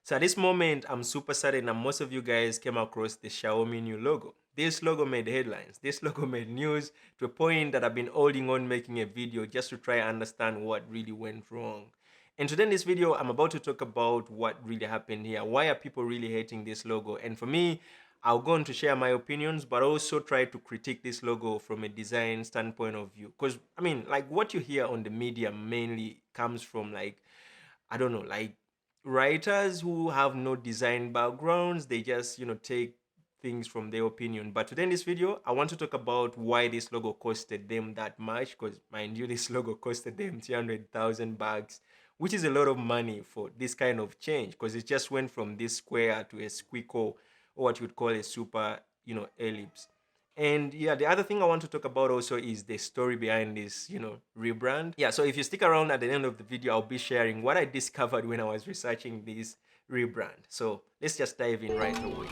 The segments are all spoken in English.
So at this moment, I'm super certain that most of you guys came across the Xiaomi new logo. This logo made headlines. This logo made news to a point that I've been holding on making a video just to try and understand what really went wrong. And today in this video, I'm about to talk about what really happened here. Why are people really hating this logo? And for me, I'll go on to share my opinions, but also try to critique this logo from a design standpoint of view. Because, I mean, like what you hear on the media mainly comes from like, I don't know, like writers who have no design backgrounds. They just, take things from their opinion. But today in this video, I want to talk about why this logo costed them that much. Because mind you, this logo costed them 300,000 bucks, which is a lot of money for this kind of change. Because it just went from this square to a squiggle, or what you would call a super, ellipse. And yeah, the other thing I want to talk about also is the story behind this, rebrand. Yeah, so if you stick around at the end of the video, I'll be sharing what I discovered when I was researching this rebrand. So let's just dive in right away.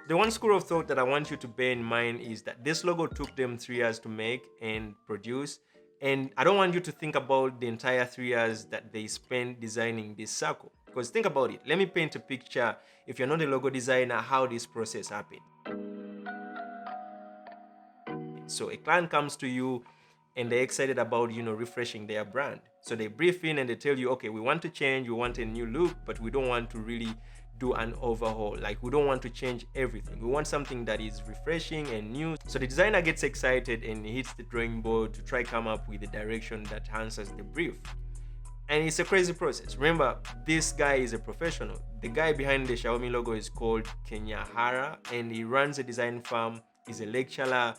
The one school of thought that I want you to bear in mind is that this logo took them 3 years to make and produce. And I don't want you to think about the entire 3 years that they spent designing this circle. Because think about it. Let me paint a picture, if you're not a logo designer, how this process happened. So a client comes to you and they're excited about, refreshing their brand. So they brief in and they tell you, okay, we want to change, we want a new look, but we don't want to really do an overhaul. Like, we don't want to change everything. We want something that is refreshing and new. So the designer gets excited and he hits the drawing board to try come up with a direction that answers the brief. And it's a crazy process. Remember, this guy is a professional. The guy behind the Xiaomi logo is called Kenyahara, and he runs a design firm. He's a lecturer.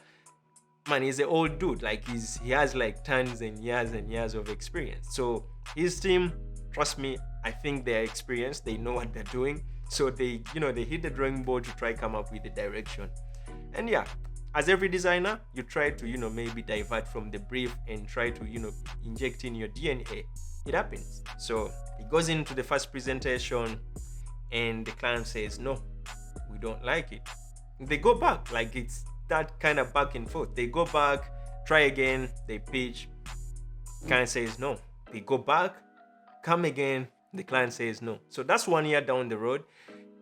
Man, he's an old dude. Like, he has like tons and years of experience. So his team, trust me, I think they're experienced. They know what they're doing. So they hit the drawing board to try come up with the direction. And yeah, as every designer, you try to, maybe divert from the brief and try to, inject in your DNA. It happens. So it goes into the first presentation and the client says, no, we don't like it. They go back, like it's that kind of back and forth. They go back, try again, they pitch. Client says no. They go back, come again, the client says no. So that's 1 year down the road.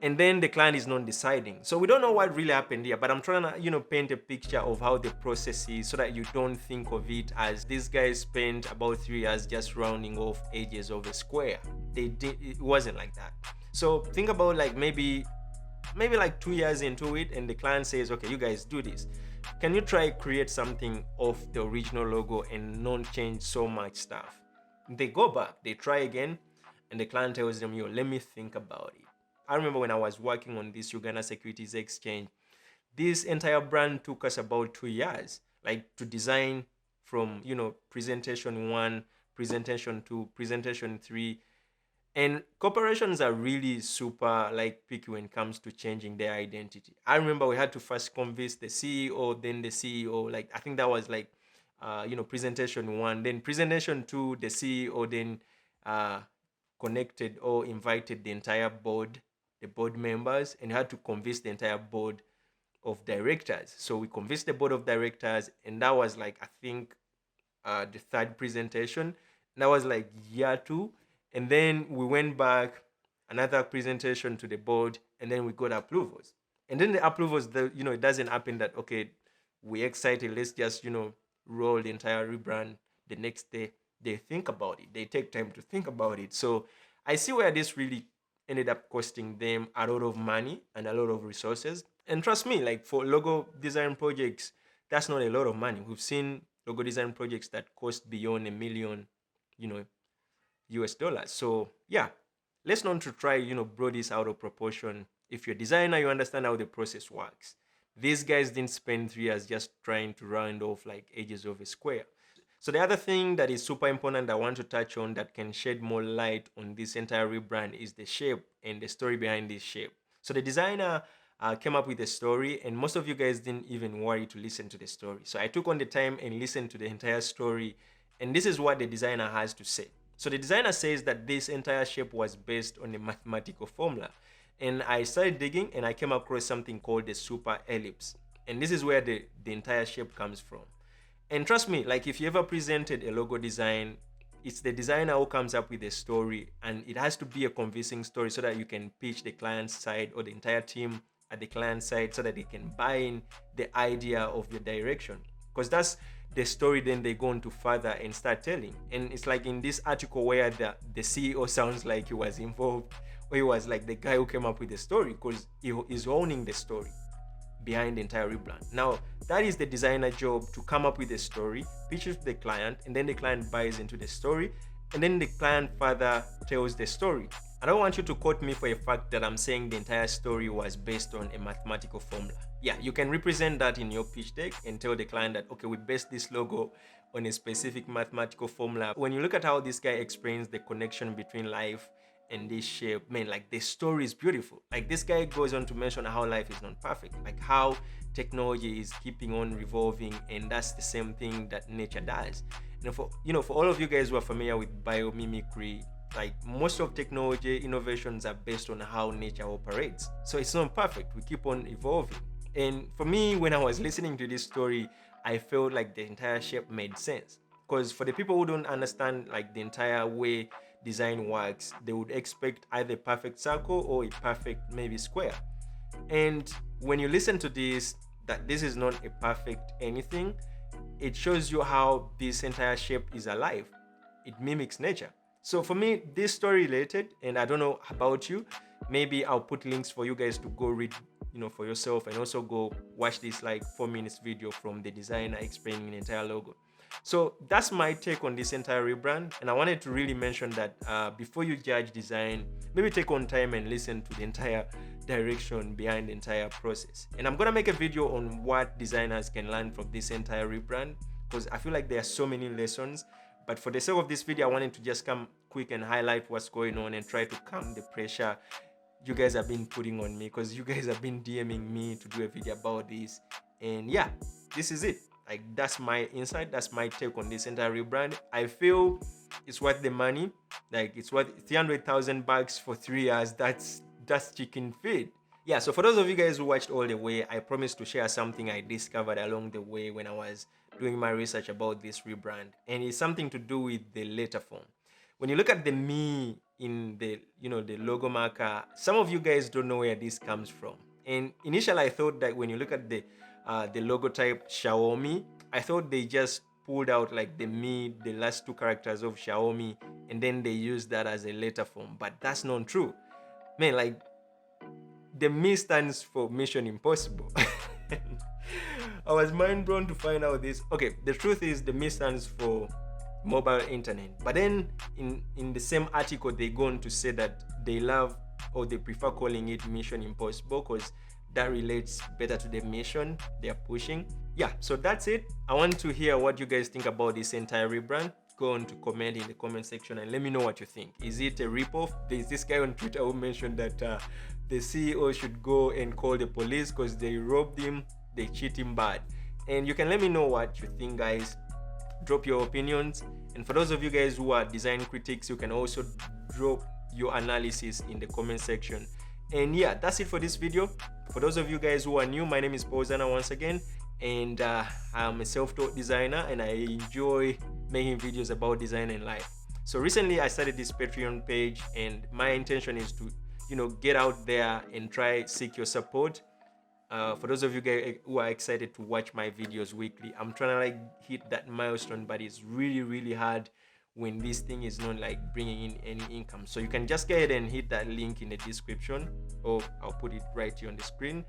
And then the client is not deciding. So we don't know what really happened here, but I'm trying to, paint a picture of how the process is so that you don't think of it as these guys spent about 3 years just rounding off edges of a square. It wasn't like that. So think about like maybe like 2 years into it and the client says, okay, you guys do this. Can you try create something of the original logo and not change so much stuff? They go back, they try again, and the client tells them, yo, let me think about it. I remember when I was working on this Uganda Securities Exchange, this entire brand took us about 2 years, like to design from, presentation 1, presentation 2, presentation 3. And corporations are really super like picky when it comes to changing their identity. I remember we had to first convince the CEO, then the CEO, like I think that was like, presentation 1, then presentation 2, the CEO then connected or invited the entire board, the board members, and had to convince the entire board of directors. So we convinced the board of directors, and that was like, I think, the third presentation. That was like year 2. And then we went back, another presentation to the board, and then we got approvals. And then the approvals, it doesn't happen that, okay, we're excited, let's just, roll the entire rebrand the next day. They think about it. They take time to think about it. So I see where this really ended up costing them a lot of money and a lot of resources. And trust me, like for logo design projects, that's not a lot of money. We've seen logo design projects that cost beyond $1 million, US dollars. So yeah, let's not to try, blow this out of proportion. If you're a designer, you understand how the process works. These guys didn't spend 3 years just trying to round off like edges of a square. So the other thing that is super important I want to touch on that can shed more light on this entire rebrand is the shape and the story behind this shape. So the designer came up with a story, and most of you guys didn't even worry to listen to the story. So I took on the time and listened to the entire story, and this is what the designer has to say. So the designer says that this entire shape was based on a mathematical formula. And I started digging and I came across something called the super ellipse. And this is where the entire shape comes from. And trust me, like if you ever presented a logo design, it's the designer who comes up with a story, and it has to be a convincing story so that you can pitch the client side or the entire team at the client side so that they can buy in the idea of your direction, because that's the story then they go on to further and start telling. And it's like in this article where the CEO sounds like he was involved, or he was like the guy who came up with the story, because he is owning the story behind the entire rebrand. Now, that is the designer job, to come up with a story, pitch it to the client, and then the client buys into the story, and then the client further tells the story. I don't want you to quote me for a fact that I'm saying the entire story was based on a mathematical formula. Yeah, you can represent that in your pitch deck and tell the client that, okay, we based this logo on a specific mathematical formula. When you look at how this guy explains the connection between life and this shape, man, like the story is beautiful. Like this guy goes on to mention how life is not perfect, like how technology is keeping on revolving, and that's the same thing that nature does. And for all of you guys who are familiar with biomimicry, like most of technology innovations are based on how nature operates. So it's not perfect. We keep on evolving. And for me, when I was listening to this story, I felt like the entire shape made sense. Because for the people who don't understand like the entire way design works, they would expect either a perfect circle or a perfect maybe square. And when you listen to this, that this is not a perfect anything, it shows you how this entire shape is alive. It mimics nature. So for me, this story related, and I don't know about you, maybe I'll put links for you guys to go read, for yourself, and also go watch this like 4 minutes video from the designer explaining the entire logo. So that's my take on this entire rebrand, and I wanted to really mention that before you judge design, maybe take on time and listen to the entire direction behind the entire process. And I'm gonna make a video on what designers can learn from this entire rebrand, because I feel like there are so many lessons. But for the sake of this video, I wanted to just come quick and highlight what's going on and try to calm the pressure you guys have been putting on me, because you guys have been DMing me to do a video about this. And yeah, this is it. Like, that's my insight, that's my take on this entire rebrand. I feel it's worth the money. Like, it's worth 300,000 bucks for 3 years. That's chicken feed. Yeah, so for those of you guys who watched all the way, I promised to share something I discovered along the way when I was doing my research about this rebrand, and it's something to do with the letter form. When you look at the me in the the logo marker, some of you guys don't know where this comes from. And initially I thought that when you look at the logo type Xiaomi, I thought they just pulled out like the me, the last 2 characters of Xiaomi, and then they used that as a letter form. But that's not true, man. Like, the me stands for Mission Impossible. I was mind blown to find out this. Okay, the truth is the me stands for mobile internet. But then in the same article, they go on to say that they love, or they prefer calling it Mission Impossible, because that relates better to the mission they're pushing. Yeah, so that's it. I want to hear what you guys think about this entire rebrand. Go on to comment in the comment section and let me know what you think. Is it a ripoff? There's this guy on Twitter who mentioned that the CEO should go and call the police because they robbed him, they cheat him bad. And you can let me know what you think, guys. Drop your opinions. And for those of you guys who are design critics, you can also drop your analysis in the comment section. And yeah, that's it for this video. For those of you guys who are new, my name is askzana once again, and I'm a self-taught designer, and I enjoy making videos about design and life. So recently I started this Patreon page, and my intention is to get out there and try seek your support. For those of you guys who are excited to watch my videos weekly, I'm trying to like hit that milestone, but it's really hard when this thing is not like bringing in any income. So you can just go ahead and hit that link in the description, or I'll put it right here on the screen,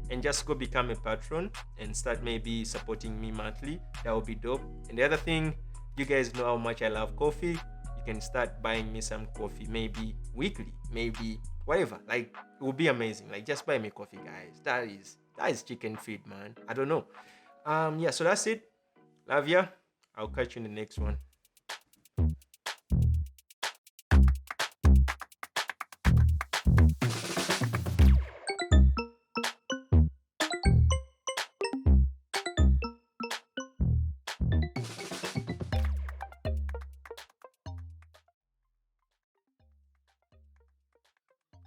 and just go become a patron and start maybe supporting me monthly. That would be dope. And the other thing, you guys know how much I love coffee. You can start buying me some coffee, maybe weekly, maybe whatever. Like, it would be amazing. Like, just buy me coffee, guys. That is chicken feed, man. I don't know. Yeah, so that's it. Love ya. I'll catch you in the next one.